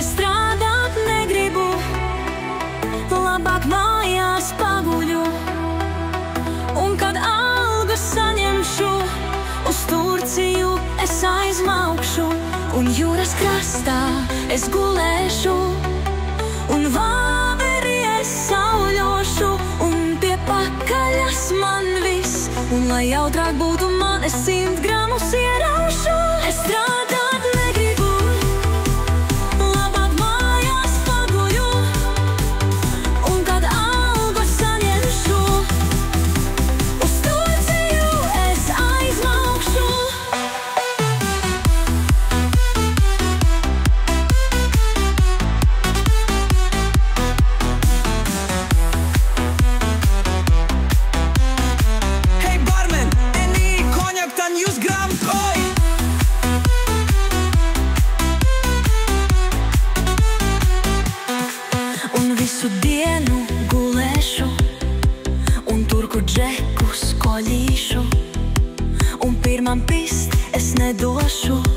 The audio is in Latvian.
Es strādāt negribu, labāk mājās paguļu. Un kad algu saņemšu, uz Turciju es aizmaukšu. Un jūras krastā es gulēšu, un vāverī es sauļošu. Un pie pakaļas man viss, un lai jautrāk būtu man, es 100 gramus ieraušu. Es strādāt negribu, labāk mājās paguļu. Un kad algu saņemšu, uz Turciju es aizmaukšu. Hey barman, any cognac tan 100 gram koi? Un visu dienu gulēšu, un turku džekus koļīšu. Un pirmam pist es nedošu.